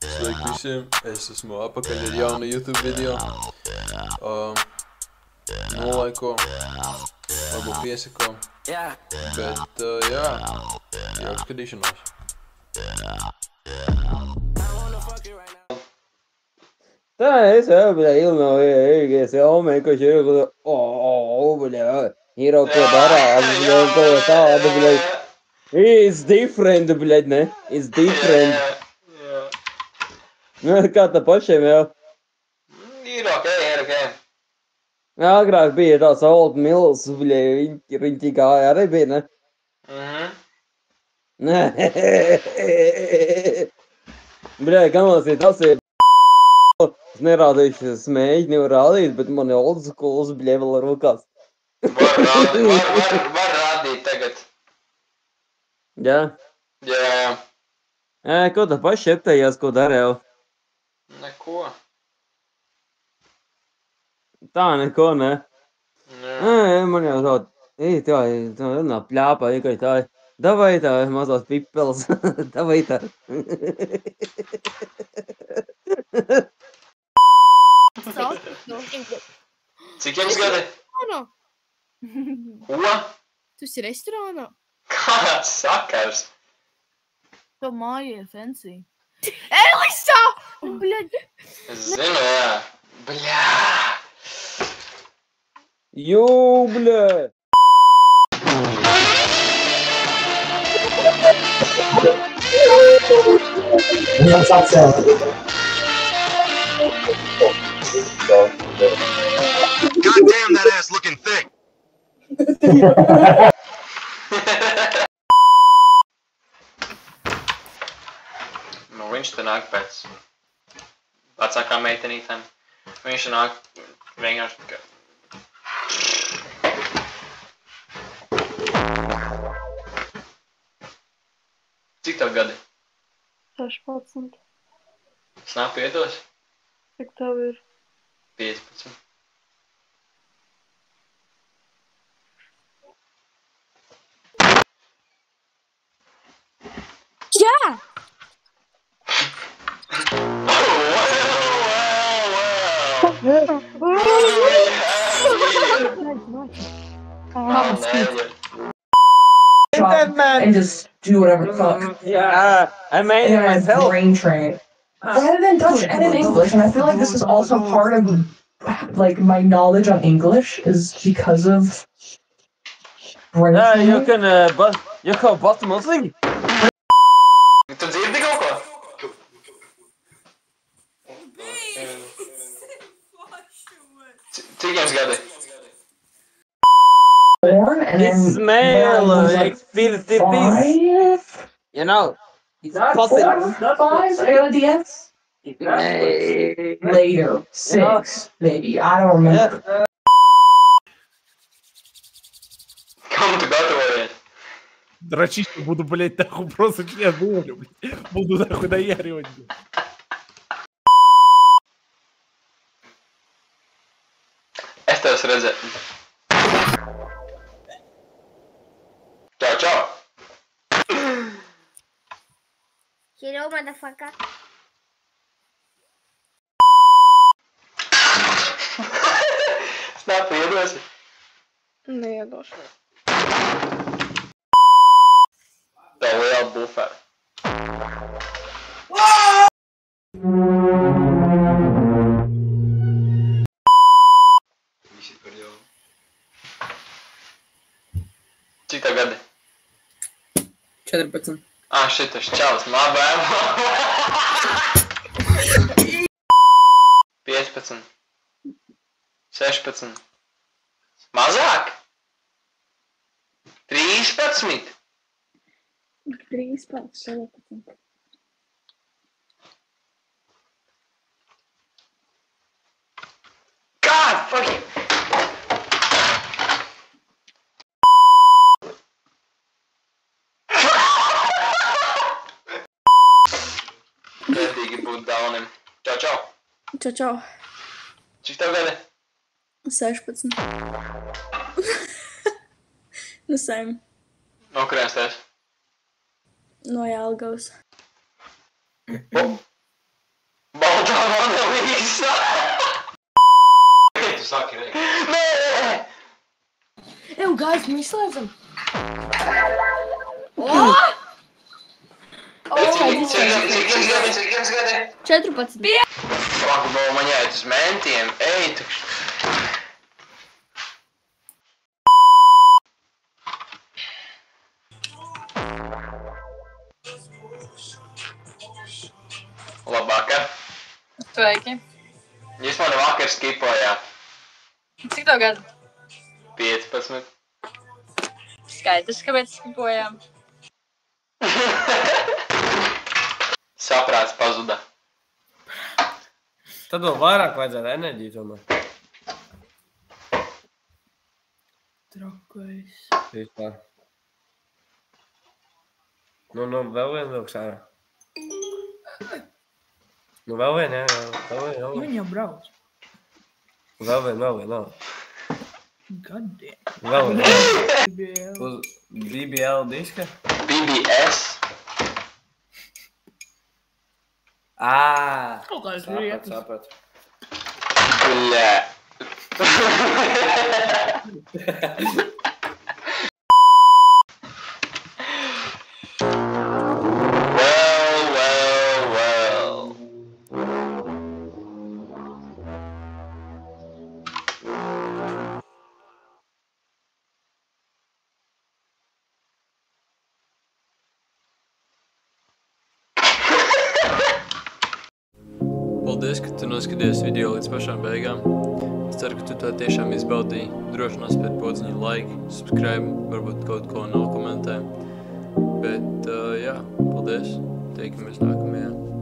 Sveiki visiem, es esmu apakaļ ar jaunu YouTube video. Nolaiko, varbūt piesako, bet jā, jau skatīšanos. Tā es jau, bļa, ilnojies, jaumē, ka šeit, bļa, ir ko darās, bļa, ko tādu, bļa. It's different, bļa, ne? It's different. Kā tā pašiem jau? Ir ok. Agrāk bija tāds Old Mills, bļa, riņķī gāja arī bija, ne? Bļa, kamās ir tas ir es nerādīšu smēģi, nevar rādīt, bet man ir old schools, bļa, vēl rokās. Var rādīt tagad. Jā? Jā. Ko tā paši šeptējās, ko darēju? Neko. Tā neko, ne? Jā. Man jau tā runā pļāpā, ikai tā. Davai tā, mazās pipeles. Davai tā. Cik jums gadi? Ko? Tu esi restorānā? Kāds sakars? To māja ir fancy. Elisa! Bļaļ! Es zinu, jā. Bļā! Jū, bļa! Viņam sacēla. God damn, that ass looking thick. Nu, viņš te nāk pēc vecākām meitenītēm. Viņš te nāk vienkārši tikai. Cik tev gadi? 16. Es nāk piedos? Cik tev ir? 15. Jā! And just do whatever the fuck. Yeah, I made it And myself. brain train. Rather than Dutch and in English, and I feel like this is also part of like my knowledge on English is because of brain Yeah, training. you can bust mostly. Tu dzirdi kaut ko? Cik jums gadi? Born and It then smell when I was, like filthy fish. 5? You know, it's Not possible. 4, 5? I got a DS? Later. 6, maybe. I don't remember. Yeah. Kam tu gatavojies? Дрочить буду, блядь, нахуй просто я говорю, блядь. Буду нахуй наяривать. Es tev redzēju. Čau. Hello, motherfucker. Snapu iedosi? Neiedošu. Tev liela bufera. Visi par jau. Cik tev gadi? 14. Šit, tas čalis, labēm. 15. 16. Mazāk? 13. 13, 17. God fucking... Vērtīgi būt daunim. Čau. Čau. Cik tev gadi? 16. Nu, same. No kurienes tu esi? No Jelgavas. O, gaismu izslēdzam. Cik jums gadi? 14. Labi, man jāiet uz mentiem. Ej, tu... Labvakar. Sveiki. Jūs mani vakar skipojāt. Cik tev gadu? 15. Skaidrs, kāpēc skipojām. Saprāts pazuda. Tad vēl vairāk vajadzētu enerģiju tomēr. Trakais. Vispār. Nu, vēl vien vilks ārā. Nu, vēl vien, jā, vēl vien. Viņi jau brauc. Vēl vien. Gadiem. Vēl vien. Uz BBL diska? BBS. Kaut kāds rietas. Sapratu. Bļē. Well. Paldies, ka tu noskaties video līdz pašām beigām. Es ceru, ka tu to tiešām izbaudīji. Droši nospied podziņu like, subscribe, varbūt kaut ko nokomentē. Bet, jā, paldies. Tiekamies nākamajā.